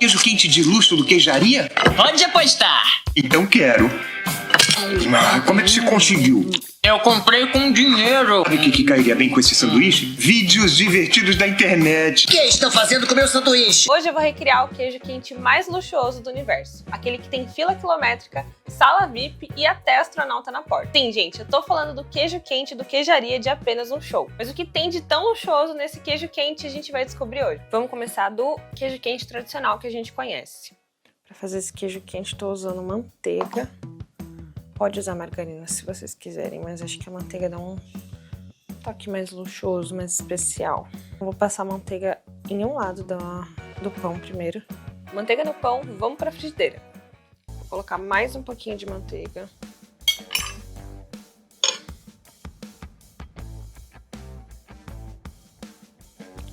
Queijo quente de luxo do Queijaria? Pode apostar. Então quero. Como é que você conseguiu? Eu comprei com dinheiro. Sabe o que cairia bem com esse sanduíche? Vídeos divertidos da internet. O que estão fazendo com meu sanduíche? Hoje eu vou recriar o queijo quente mais luxuoso do universo. Aquele que tem fila quilométrica, sala VIP e até astronauta na porta. Sim, gente, eu tô falando do queijo quente do Queijaria de apenas um show. Mas o que tem de tão luxuoso nesse queijo quente a gente vai descobrir hoje. Vamos começar do queijo quente tradicional que a gente conhece. Para fazer esse queijo quente tô usando manteiga. Pode usar margarina se vocês quiserem, mas acho que a manteiga dá um toque mais luxuoso, mais especial. Eu vou passar a manteiga em um lado do pão primeiro. Manteiga no pão, vamos para a frigideira. Vou colocar mais um pouquinho de manteiga.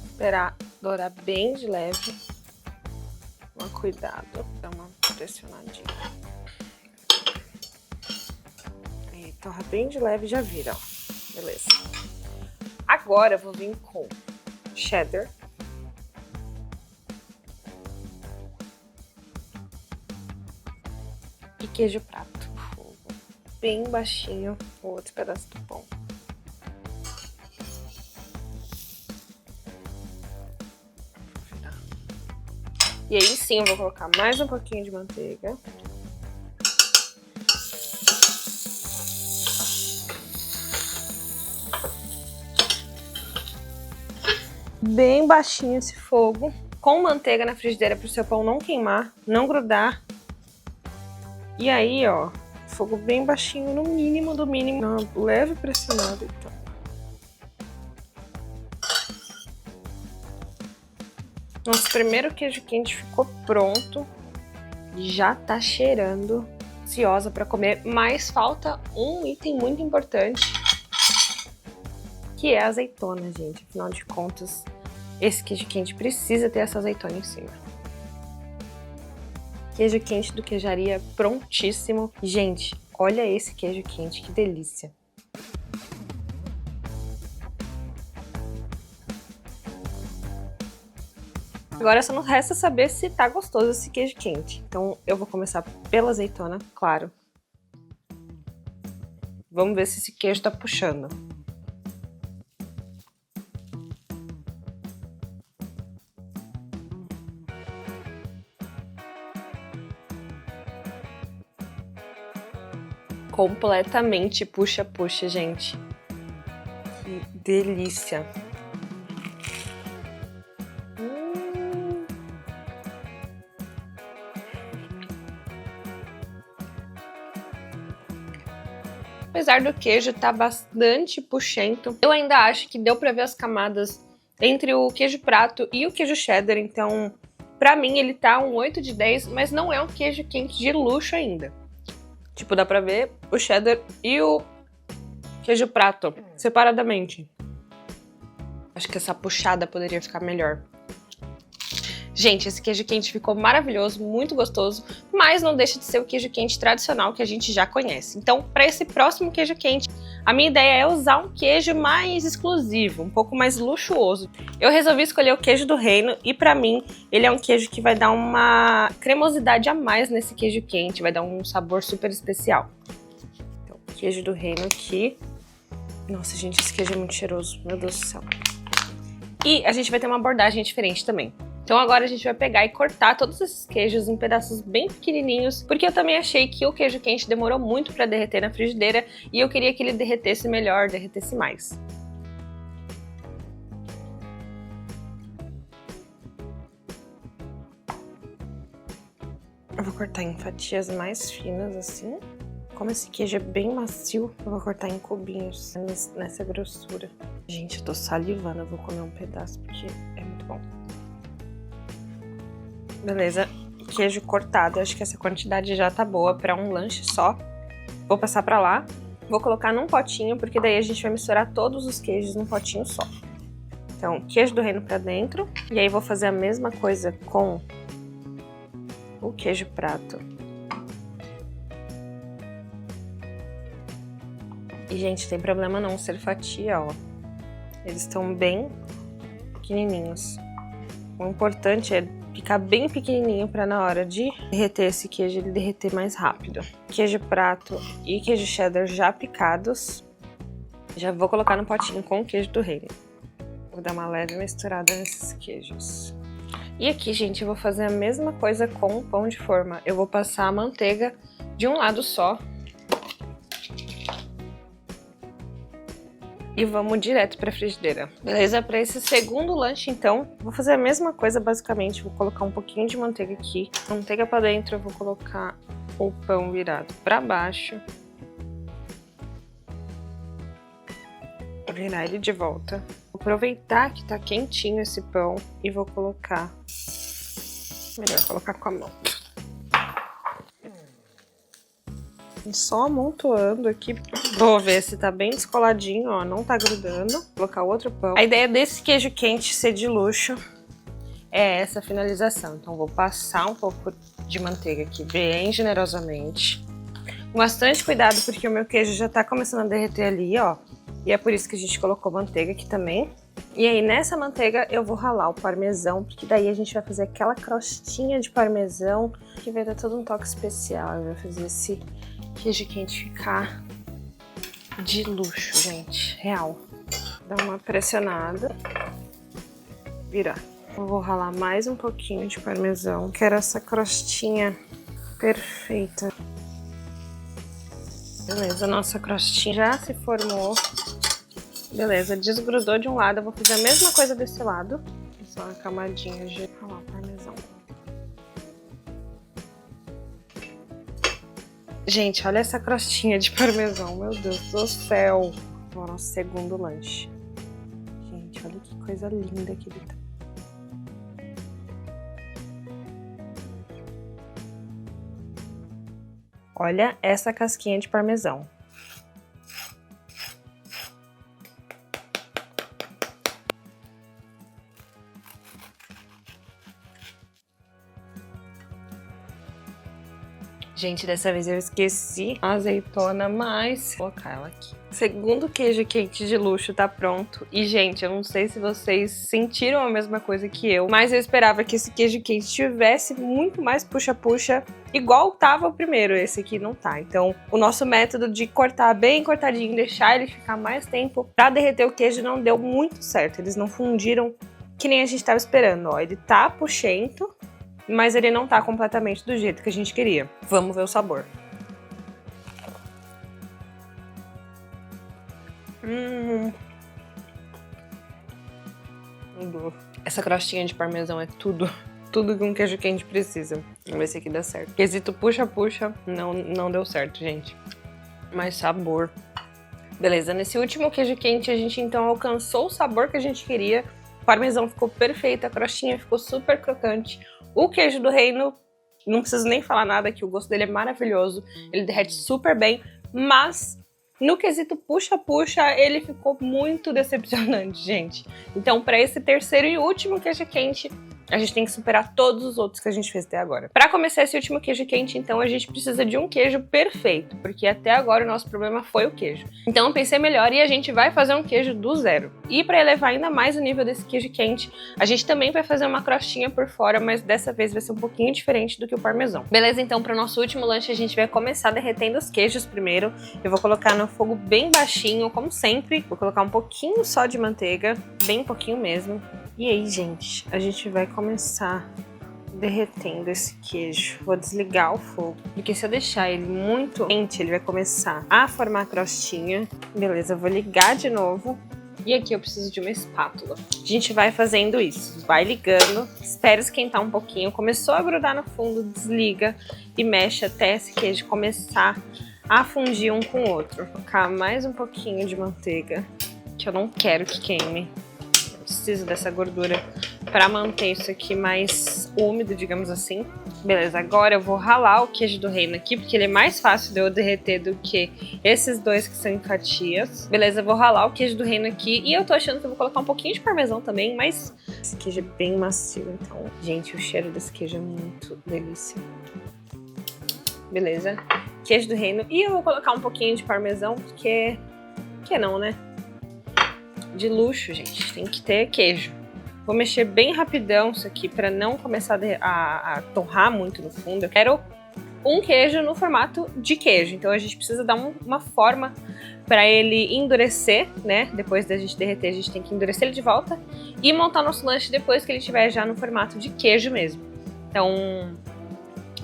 Esperar dourar bem de leve. Toma cuidado, dá uma pressionadinha. Torra bem de leve e já vira, ó. Beleza. Agora eu vou vir com cheddar. E queijo prato. Fogo bem baixinho o outro pedaço do pão. E aí sim eu vou colocar mais um pouquinho de manteiga. Bem baixinho esse fogo, com manteiga na frigideira para o seu pão não queimar, não grudar. E aí, ó, fogo bem baixinho, no mínimo do mínimo, uma leve pressionada então. Nosso primeiro queijo quente ficou pronto, já tá cheirando, ansiosa para comer, mas falta um item muito importante, que é a azeitona, gente, afinal de contas. Esse queijo quente precisa ter essa azeitona em cima. Queijo quente do Queijaria prontíssimo. Gente, olha esse queijo quente, que delícia. Agora só não resta saber se tá gostoso esse queijo quente. Então eu vou começar pela azeitona, claro. Vamos ver se esse queijo tá puxando. Completamente puxa-puxa, gente. Que delícia. Apesar do queijo estar bastante puxento, eu ainda acho que deu pra ver as camadas entre o queijo prato e o queijo cheddar, então pra mim ele tá um 8 de 10, mas não é um queijo quente de luxo ainda. Tipo, dá pra ver o cheddar e o queijo prato separadamente. Acho que essa puxada poderia ficar melhor. Gente, esse queijo quente ficou maravilhoso, muito gostoso, mas não deixa de ser o queijo quente tradicional que a gente já conhece. Então, para esse próximo queijo quente, a minha ideia é usar um queijo mais exclusivo, um pouco mais luxuoso. Eu resolvi escolher o queijo do reino e para mim ele é um queijo que vai dar uma cremosidade a mais nesse queijo quente, vai dar um sabor super especial. Então, queijo do reino aqui. Nossa, gente, esse queijo é muito cheiroso, meu Deus do céu. E a gente vai ter uma abordagem diferente também. Então agora a gente vai pegar e cortar todos esses queijos em pedaços bem pequenininhos, porque eu também achei que o queijo quente demorou muito para derreter na frigideira e eu queria que ele derretesse melhor, derretesse mais. Eu vou cortar em fatias mais finas assim. Como esse queijo é bem macio, eu vou cortar em cubinhos nessa grossura. Gente, eu tô salivando, eu vou comer um pedaço porque é muito bom. Beleza, queijo cortado, acho que essa quantidade já tá boa para um lanche só. Vou passar para lá, vou colocar num potinho, porque daí a gente vai misturar todos os queijos num potinho só. Então, queijo do reino para dentro, e aí vou fazer a mesma coisa com o queijo prato. E, gente, tem problema não ser fatia, ó. Eles estão bem pequenininhos. O importante é ficar bem pequenininho para na hora de derreter esse queijo, ele derreter mais rápido. Queijo prato e queijo cheddar já picados. Já vou colocar no potinho com o queijo do reino. Vou dar uma leve misturada nesses queijos. E aqui, gente, eu vou fazer a mesma coisa com o pão de forma. Eu vou passar a manteiga de um lado só. E vamos direto para a frigideira. Beleza? Para esse segundo lanche, então, vou fazer a mesma coisa basicamente. Vou colocar um pouquinho de manteiga aqui. Manteiga para dentro, eu vou colocar o pão virado para baixo. Virar ele de volta. Vou aproveitar que tá quentinho esse pão e vou colocar... Melhor colocar com a mão. Só amontoando aqui. Vou ver se tá bem descoladinho, ó, não tá grudando. Vou colocar outro pão. A ideia desse queijo quente ser de luxo é essa finalização. Então vou passar um pouco de manteiga aqui bem generosamente. Com bastante cuidado porque o meu queijo já tá começando a derreter ali, ó. E é por isso que a gente colocou manteiga aqui também. E aí nessa manteiga eu vou ralar o parmesão, porque daí a gente vai fazer aquela crostinha de parmesão que vai dar todo um toque especial. Vai fazer esse queijo quente ficar de luxo, gente, real. Dá uma pressionada, virar. Eu vou ralar mais um pouquinho de parmesão. Quero essa crostinha perfeita. Beleza, nossa crostinha já se formou. Beleza, desgrudou de um lado. Eu vou fazer a mesma coisa desse lado. Só uma camadinha de ralar o parmesão. Gente, olha essa crostinha de parmesão, meu Deus do céu. É o nosso segundo lanche. Gente, olha que coisa linda que ele tá. Olha essa casquinha de parmesão. Gente, dessa vez eu esqueci a azeitona, mas vou colocar ela aqui. Segundo queijo quente de luxo tá pronto. E, gente, eu não sei se vocês sentiram a mesma coisa que eu, mas eu esperava que esse queijo quente tivesse muito mais puxa-puxa, igual tava o primeiro. Esse aqui não tá. Então, o nosso método de cortar bem cortadinho e deixar ele ficar mais tempo pra derreter o queijo não deu muito certo. Eles não fundiram que nem a gente tava esperando, ó. Ele tá puxento, mas ele não tá completamente do jeito que a gente queria. Vamos ver o sabor. Essa crostinha de parmesão é tudo. Tudo que um queijo quente precisa. Vamos ver se aqui dá certo. Quesito puxa-puxa, não deu certo, gente. Mas sabor. Beleza, nesse último queijo quente a gente então alcançou o sabor que a gente queria. O parmesão ficou perfeito, a crostinha ficou super crocante. O queijo do reino, não preciso nem falar nada, que o gosto dele é maravilhoso. Ele derrete super bem, mas no quesito puxa-puxa, ele ficou muito decepcionante, gente. Então, para esse terceiro e último queijo quente, a gente tem que superar todos os outros que a gente fez até agora. Para começar esse último queijo quente, então, a gente precisa de um queijo perfeito, porque até agora o nosso problema foi o queijo. Então eu pensei melhor e a gente vai fazer um queijo do zero. E para elevar ainda mais o nível desse queijo quente, a gente também vai fazer uma crostinha por fora, mas dessa vez vai ser um pouquinho diferente do que o parmesão. Beleza, então para o nosso último lanche a gente vai começar derretendo os queijos primeiro. Eu vou colocar no fogo bem baixinho, como sempre. Vou colocar um pouquinho só de manteiga, bem pouquinho mesmo. E aí, gente, a gente vai começar derretendo esse queijo. Vou desligar o fogo, porque se eu deixar ele muito quente, ele vai começar a formar a crostinha. Beleza, vou ligar de novo. E aqui eu preciso de uma espátula. A gente vai fazendo isso, vai ligando, espera esquentar um pouquinho. Começou a grudar no fundo, desliga e mexe até esse queijo começar a fundir um com o outro. Vou colocar mais um pouquinho de manteiga, que eu não quero que queime. Preciso dessa gordura para manter isso aqui mais úmido, digamos assim. Beleza, agora eu vou ralar o queijo do reino aqui, porque ele é mais fácil de eu derreter do que esses dois que são em fatias. Beleza, eu vou ralar o queijo do reino aqui e eu tô achando que eu vou colocar um pouquinho de parmesão também, mas esse queijo é bem macio, então... Gente, o cheiro desse queijo é muito delícia. Beleza, queijo do reino. E eu vou colocar um pouquinho de parmesão, porque... Por que não, né? De luxo, gente. Tem que ter queijo. Vou mexer bem rapidão isso aqui para não começar a torrar muito no fundo. Eu quero um queijo no formato de queijo, então a gente precisa dar uma forma para ele endurecer, né? Depois da gente derreter, a gente tem que endurecer ele de volta e montar nosso lanche depois que ele estiver já no formato de queijo mesmo. Então,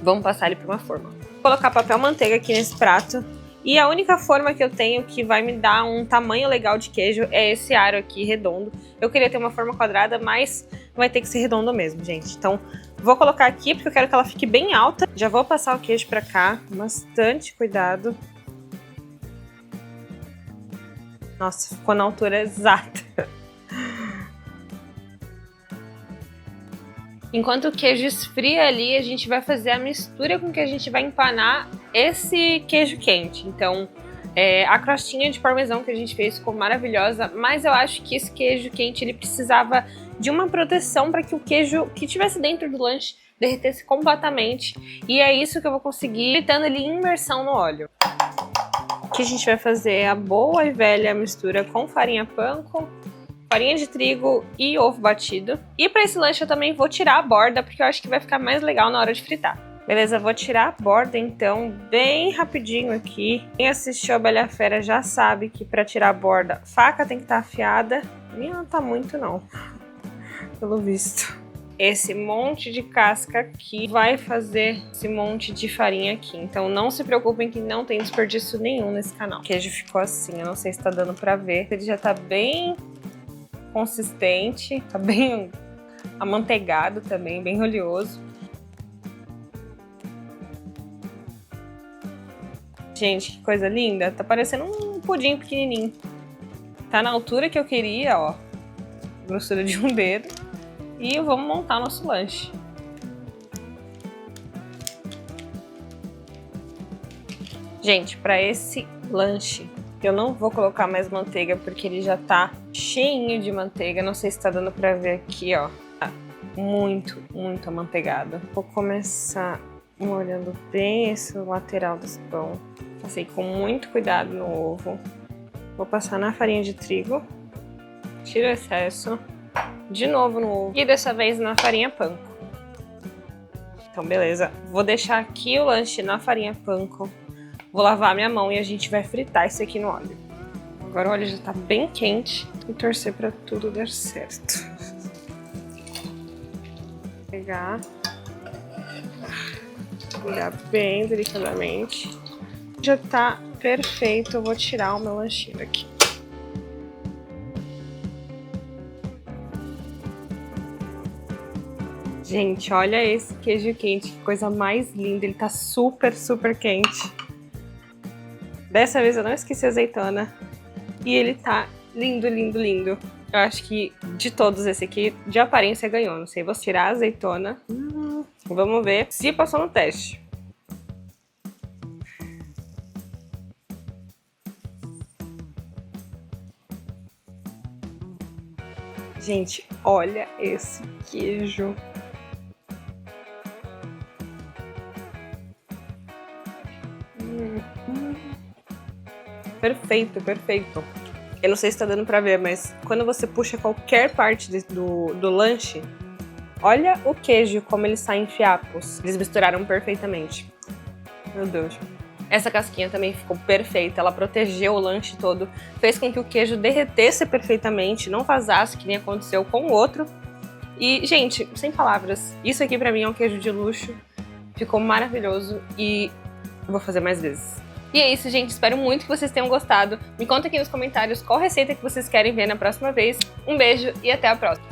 vamos passar ele para uma forma. Vou colocar papel manteiga aqui nesse prato. E a única forma que eu tenho que vai me dar um tamanho legal de queijo é esse aro aqui redondo. Eu queria ter uma forma quadrada, mas vai ter que ser redondo mesmo, gente. Então, vou colocar aqui porque eu quero que ela fique bem alta. Já vou passar o queijo pra cá, bastante cuidado. Nossa, ficou na altura exata. Enquanto o queijo esfria ali, a gente vai fazer a mistura com que a gente vai empanar esse queijo quente. Então, a crostinha de parmesão que a gente fez ficou maravilhosa, mas eu acho que esse queijo quente ele precisava de uma proteção para que o queijo que estivesse dentro do lanche derretesse completamente. E é isso que eu vou conseguir fritando ele em imersão no óleo. Aqui a gente vai fazer a boa e velha mistura com farinha panko, farinha de trigo e ovo batido. E para esse lanche eu também vou tirar a borda, porque eu acho que vai ficar mais legal na hora de fritar. Beleza, vou tirar a borda então, bem rapidinho aqui. Quem assistiu a Bela Fera já sabe que para tirar a borda, faca tem que estar afiada. Minha não tá muito não, pelo visto. Esse monte de casca aqui vai fazer esse monte de farinha aqui. Então não se preocupem que não tem desperdício nenhum nesse canal. O queijo ficou assim, eu não sei se tá dando pra ver. Ele já tá bem consistente, tá bem amanteigado também, bem oleoso. Gente, que coisa linda. Tá parecendo um pudim pequenininho. Tá na altura que eu queria, ó. Grossura de um dedo. E vamos montar nosso lanche. Gente, para esse lanche, eu não vou colocar mais manteiga porque ele já tá cheinho de manteiga. Não sei se tá dando pra ver aqui, ó. Tá muito amanteigado. Vou começar molhando bem esse lateral desse pão. Passei com muito cuidado no ovo. Vou passar na farinha de trigo. Tiro o excesso. De novo no ovo. E dessa vez na farinha panko. Então, beleza. Vou deixar aqui o lanche na farinha panko. Vou lavar minha mão e a gente vai fritar isso aqui no óleo. Agora o óleo já tá bem quente. E torcer pra tudo dar certo. Pegar. Virar bem delicadamente. Já tá perfeito. Eu vou tirar o meu lanchinho daqui. Gente, olha esse queijo quente, que coisa mais linda. Ele tá super quente. Dessa vez eu não esqueci a azeitona. E ele tá lindo. Eu acho que de todos esse aqui, de aparência, ganhou. Não sei, vou tirar a azeitona. Vamos ver se passou no teste. Gente, olha esse queijo. Perfeito. Eu não sei se tá dando pra ver, mas quando você puxa qualquer parte do lanche, olha o queijo, como ele sai em fiapos. Eles misturaram perfeitamente. Meu Deus. Essa casquinha também ficou perfeita, ela protegeu o lanche todo, fez com que o queijo derretesse perfeitamente, não vazasse, que nem aconteceu com o outro. E, gente, sem palavras, isso aqui pra mim é um queijo de luxo, ficou maravilhoso e eu vou fazer mais vezes. E é isso, gente. Espero muito que vocês tenham gostado. Me conta aqui nos comentários qual receita que vocês querem ver na próxima vez. Um beijo e até a próxima.